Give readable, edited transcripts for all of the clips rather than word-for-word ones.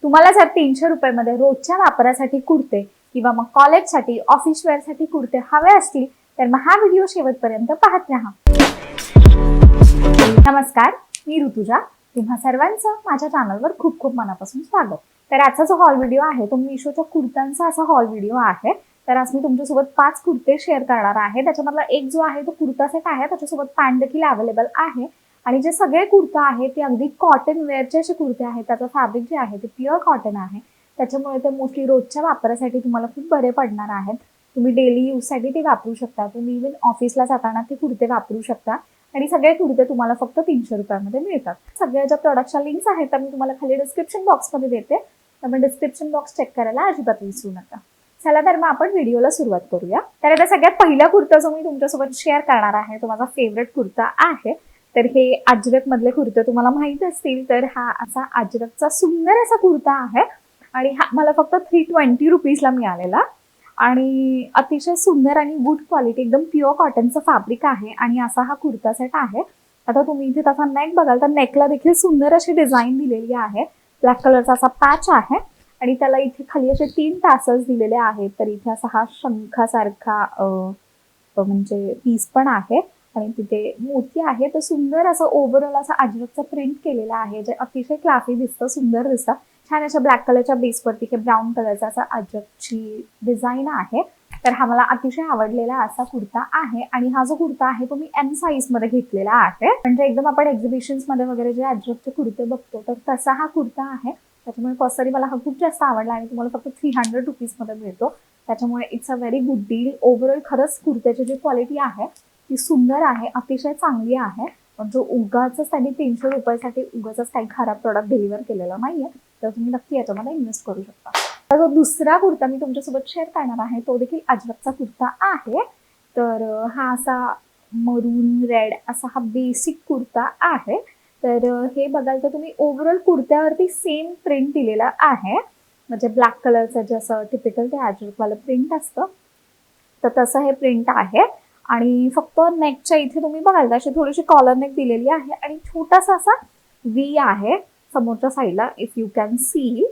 तुम्हाला जर 300 रुपयामध्ये रोजच्या वापरासाठी कुर्ते किंवा मग कॉलेजसाठी ऑफिस वेअरसाठी कुर्ते हवे असतील तर मग हा व्हिडिओ शेवटपर्यंत पाहत राहा। नमस्कार, मी ऋतुजा। तुम्हा सर्वांचं माझ्या चॅनलवर खूप खूप मनापासून स्वागत। तर आजचा जो हॉल व्हिडिओ आहे तो मिशोच्या कुर्त्यांचा असा हॉल व्हिडिओ आहे। तर आज मी तुमच्यासोबत 5 कुर्ते शेअर करणार आहे। त्याच्यामधला एक जो आहे तो कुर्ता सेट आहे, त्याच्यासोबत पॅन्ट देखील अवेलेबल आहे। आणि जे सगळे कुर्ता आहेत ते अगदी कॉटन वेअरचे असे कुर्ते आहेत। त्याचं फॅब्रिक जे आहे ते प्युअर कॉटन आहे, त्याच्यामुळे ते मोस्टली रोजच्या वापरासाठी तुम्हाला खूप बरे पडणार आहेत। तुम्ही डेली यूजसाठी ते वापरू शकता, तुम्ही इव्हन ऑफिसला जाताना ते कुर्ते वापरू शकता। आणि सगळे कुर्ते तुम्हाला फक्त 300 रुपयामध्ये मिळतात। सगळ्या ज्या प्रोडक्टच्या लिंक्स आहेत त्या मी तुम्हाला खाली डिस्क्रिप्शन बॉक्समध्ये देते, त्यामुळे डिस्क्रिप्शन बॉक्स चेक करायला अजिबात विसरू नका। चला तर मग आपण व्हिडिओला सुरुवात करूया। तर आता सगळ्यात पहिला कुर्ता जो मी तुमच्यासोबत शेअर करणार आहे तो माझा फेवरेट कुर्ता आहे। तर हे अजरक मधले कुर्ते तुम्हाला माहित असतील, तर हा असा अजरकचा सुंदर असा कुर्ता आहे आणि हा मला फक्त 320 रुपीजला मिळालेला आणि अतिशय सुंदर आणि गुड क्वालिटी एकदम प्युअर कॉटनचं फॅब्रिक आहे आणि असा हा कुर्ता सेट आहे। आता तुम्ही इथे त्याचा नेक बघाल तर नेकला देखील सुंदर अशी डिझाईन दिलेली आहे। ब्लॅक कलरचा असा पॅच आहे आणि त्याला इथे खाली असे 3 टॅसल्स दिलेले आहेत। तर इथे असा हा शंखासारखा म्हणजे पीस पण आहे आणि तिथे मोती आहे। तर सुंदर असं ओव्हरऑल असा अजरकचा प्रिंट केलेला आहे, जे अतिशय क्लासी दिसतं, सुंदर दिसतं। छान अशा ब्लॅक कलरच्या बेसवरती हे ब्राऊन कलरचा असा अजरकची डिझाईन आहे। तर हा मला अतिशय आवडलेला असा कुर्ता आहे आणि हा जो कुर्ता आहे तो मी एम साईज मध्ये घेतलेला आहे। म्हणजे एकदम आपण एक्झिबिशन्स मध्ये वगैरे जे अजरकचे कुर्ते बघतो तर तसा हा कुर्ता आहे। त्याच्यामुळे पर्सनली मला हा खूप जास्त आवडला आणि तुम्हाला फक्त 300 रुपीज मध्ये मिळतो। त्याच्यामुळे it's a very good deal. Overall खरंच कुर्त्याची जी क्वालिटी आहे ती सुंदर आहे, अतिशय चांगली आहे। पण जो उगाच त्यांनी 300 रुपयासाठी उगाच काही खराब प्रोडक्ट डिलिव्हर केलेला नाहीये, तर तुम्ही नक्की याच्यामध्ये इन्व्हेस्ट करू शकता। तर जो दुसरा कुर्ता मी तुमच्यासोबत शेअर करणार आहे तो देखील अजरकचा कुर्ता आहे। तर हा असा मरून रेड असा हा बेसिक कुर्ता आहे। तर हे बघाल तर तुम्ही ओव्हरऑल कुर्त्यावरती सेम प्रिंट दिलेला आहे, म्हणजे ब्लॅक कलरचं जसं टिपिकल ते अजरकवालं प्रिंट असतं तर तसं हे प्रिंट आहे। आणि फक्त नेकच्या इथे तुम्ही बघाल तर अशी थोडीशी कॉलर नेक दिलेली आहे आणि छोटासा असा व्ही आहे समोरच्या साईडला, इफ यू कॅन सी।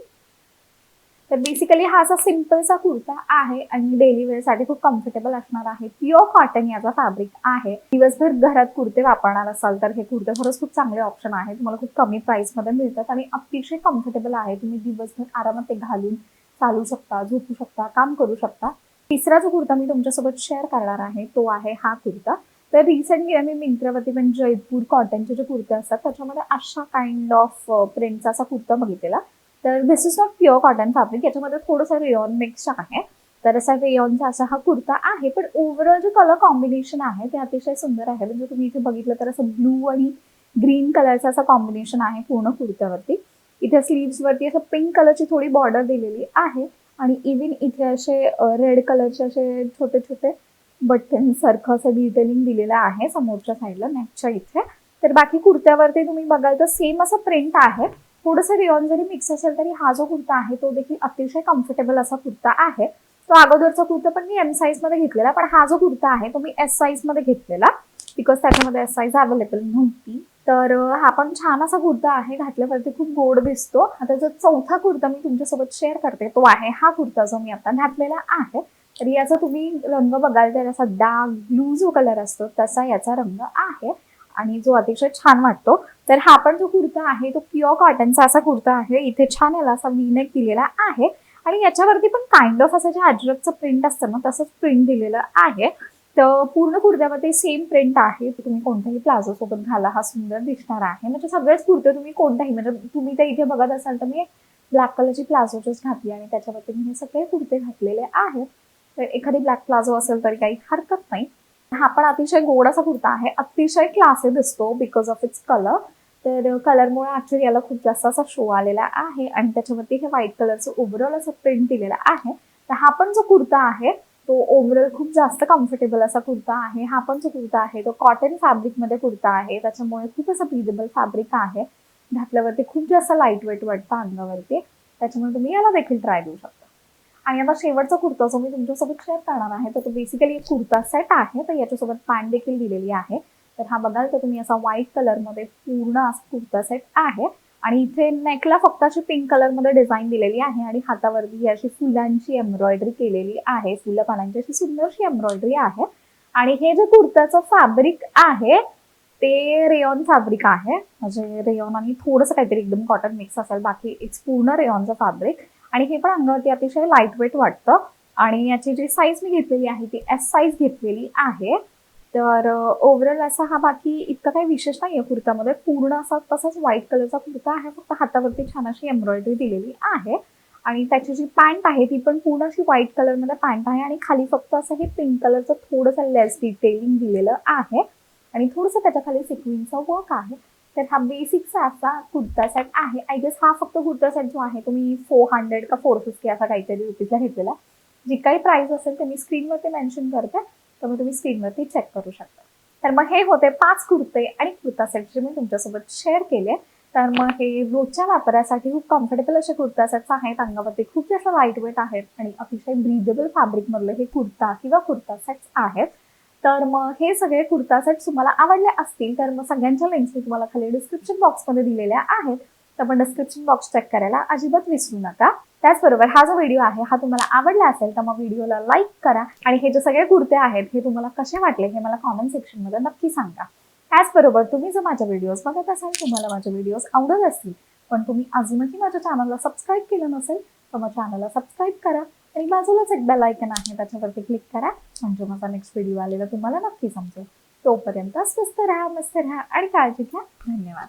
तर बेसिकली हा असा सिंपलचा कुर्ता आहे आणि डेली वेअरसाठी खूप कम्फर्टेबल असणार आहे। प्युअर कॉटन याचा फॅब्रिक आहे। दिवसभर घरात कुर्ते वापरणार असाल तर हे कुर्ते खरंच खूप चांगले ऑप्शन आहे। तुम्हाला खूप कमी प्राइस मध्ये मिळतात आणि अतिशय कम्फर्टेबल आहे। तुम्ही दिवसभर आरामात ते घालून चालू शकता, झोपू शकता, काम करू शकता। तिसरा जो कुर्ता मी तुमच्यासोबत शेअर करणार आहे तो आहे हा कुर्ता। तर रिसेंटली मी मिंत्रावरती पण जयपूर कॉटनचे जे कुर्ते असतात त्याच्यामध्ये अशा काइंड ऑफ प्रिंटचा असा कुर्ता बघितलेला। तर this is not pure cotton fabric, याच्यामध्ये थोडंसं रेयॉन मिक्स आहे। तर असा रेयॉनचा असा हा कुर्ता आहे, पण ओव्हरऑल जे कलर कॉम्बिनेशन आहे ते अतिशय सुंदर आहे। म्हणजे तुम्ही इथे बघितलं तर असं ब्लू आणि ग्रीन कलरचा असा कॉम्बिनेशन आहे पूर्ण कुर्त्यावरती। इथे स्लीव्स वरती असं पिंक कलरची थोडी बॉर्डर दिलेली आहे आणि इव्हन इथे असे रेड कलरचे असे छोटे छोटे बटन सारखं असं डिटेलिंग दिलेलं आहे समोरच्या साईडला नेकच्या इथे। तर बाकी कुर्त्यावरती तुम्ही बघाल तर सेम असं प्रिंट आहे। थोडंसं रेयॉन जरी मिक्स असेल तरी हा जो कुर्ता आहे तो देखील अतिशय कम्फर्टेबल असा कुर्ता आहे। तो अगोदरचा कुर्ता पण मी एम साईज मध्ये घेतलेला, पण हा जो कुर्ता आहे तो मी एस साईज मध्ये घेतलेला बिकॉज त्याच्यामध्ये एस साईज अवेलेबल नव्हती। तर हा पण छान असा कुर्ता आहे, घातल्यावरती खूप गोड दिसतो। आता जो चौथा कुर्ता मी तुमच्यासोबत शेअर करते तो आहे हा कुर्ता जो मी आता घातलेला आहे। तर याचा तुम्ही रंग बघाल तर असा डार्क ब्लू जो कलर असतो तसा याचा रंग आहे आणि जो अतिशय छान वाटतो। तर हा पण जो कुर्ता आहे तो प्युअर कॉटनचा असा कुर्ता आहे। इथे छान याला असा वी नेक दिलेला आहे आणि याच्यावरती पण काइंड ऑफ असं जे अजरकचं प्रिंट असतं ना तसंच प्रिंट दिलेलं आहे। तर पूर्ण कुर्त्यावरती सेम प्रिंट आहे। तुम्ही कोणत्याही प्लाझो सोबत घाला हा सुंदर दिसणार आहे। म्हणजे सगळेच कुर्ते तुम्ही कोणत्याही, म्हणजे तुम्ही ते इथे बघत असाल तर मी ब्लॅक कलरची प्लाझो ड्रेस घातली आणि त्याच्यावरती मी हे सगळे कुर्ते घातलेले आहेत। तर एखादी ब्लॅक प्लाझो असेल तरी काही हरकत नाही। हा पण अतिशय गोड असा कुर्ता आहे, अतिशय क्लासी दिसतो बिकॉज ऑफ इट्स कलर। तर कलरमुळे ऍक्च्युली याला खूप जास्त असा शो आलेला आहे आणि त्याच्यावरती हे व्हाईट कलरचं ओव्हरऑल असं प्रिंट दिलेला आहे। तर हा पण जो कुर्ता आहे तो ओव्हरऑल खूप जास्त कम्फर्टेबल असा कुर्ता आहे। हा पण जो कुर्ता आहे तो कॉटन फॅब्रिक मध्ये कुर्ता आहे, त्याच्यामुळे खूप असं ब्रीदेबल फॅब्रिक आहे। घातल्यावरती खूप जास्त लाईट वेट वाटतं अंगावरती, त्याच्यामुळे तुम्ही याला देखील ट्राय देऊ शकता। आणि आता शेवटचा कुर्ता जो मी तुमच्यासोबत शेअर करणार आहे तर तो बेसिकली एक कुर्ता सेट आहे। तर याच्यासोबत पॅन्ट देखील दिलेली आहे। तर हा बघाल तर तुम्ही असा व्हाईट कलर मध्ये पूर्ण असा कुर्ता सेट आहे आणि इथे नेकला फक्त अशी पिंक कलर मध्ये डिझाईन दिलेली आहे आणि हातावरती ही अशी फुलांची एम्ब्रॉयडरी केलेली आहे, फुलं पानांची अशी सुंदरशी एम्ब्रॉयडरी आहे. आणि हे जे कुर्त्याचं फॅब्रिक आहे ते रेयॉन फॅब्रिक आहे, म्हणजे रेयॉन आणि थोडंसं काहीतरी एकदम कॉटन मिक्स असेल, बाकी इट्स पूर्ण रेयॉनचं फॅब्रिक. आणि हे पण अंगावरती अतिशय लाईट वेट वाटतं. आणि याची जी साईज मी घेतलेली आहे ती एस साईज घेतलेली आहे. तर ओव्हरऑल असा हा, बाकी इतकं काही विशेष नाही आहे कुर्त्यामध्ये. पूर्ण असा तसाच व्हाईट कलरचा कुर्ता आहे, फक्त हातावरती छान अशी एम्ब्रॉयडरी दिलेली आहे. आणि त्याची जी पॅन्ट आहे ती पण पूर्ण अशी व्हाईट कलरमध्ये पॅन्ट आहे आणि खाली फक्त असं हे पिंक कलरचं थोडंसं लेस डिटेलिंग दिलेलं आहे आणि थोडंसं त्याच्या खाली सिक्विनचं वर्क आहे. तर हा बेसिकचा असा कुर्ता सेट आहे. आय गेस हा फक्त कुर्ता सेट जो आहे तो मी 400 का 450 असा काहीतरी रुपीजला घेतलेला. जी काही प्राइस असेल ते मी स्क्रीनवरती मेन्शन करते, तर मग तुम्ही स्क्रीनवरती चेक करू शकता. तर मग हे होते 5 कुर्ते आणि कुर्ता सेट जे मी तुमच्यासोबत शेअर केले. तर मग हे रोजच्या वापरासाठी खूप कम्फर्टेबल असे कुर्ता सेट्स आहेत, अंगावरती खूप जास्त लाईट वेट आहेत आणि अतिशय ब्रीदेबल फॅब्रिक मधले हे कुर्ता किंवा कुर्ता सेट्स आहेत. तर मग हे सगळे कुर्ता सेट्स तुम्हाला आवडले असतील तर मग सगळ्यांच्या लिंक्स मी तुम्हाला खाली डिस्क्रिप्शन बॉक्समध्ये दिलेल्या आहेत. तर मग डिस्क्रिप्शन बॉक्स चेक करायला अजिबात विसरू नका. त्याचबरोबर हा जो व्हिडिओ आहे हा तुम्हाला आवडला असेल तर मग व्हिडिओला लाईक करा आणि हे जे सगळे कुर्ते आहेत हे तुम्हाला कसे वाटले हे मला कॉमेंट सेक्शनमध्ये नक्की सांगा. त्याचबरोबर तुम्ही जर माझ्या व्हिडिओज बघत असाल, तुम्हाला माझे व्हिडिओज आवडत असतील पण तुम्ही अजूनही माझ्या चॅनलला सबस्क्राईब केलं नसेल तर मग चॅनलला सबस्क्राईब करा आणि बाजूलाच एक बेल आयकन आहे त्याच्यावरती क्लिक करा, म्हणजे माझा नेक्स्ट व्हिडिओ आलेला तुम्हाला नक्की समजेल. तोपर्यंत स्वस्त राहा, मस्त राहा आणि काळजी घ्या. धन्यवाद.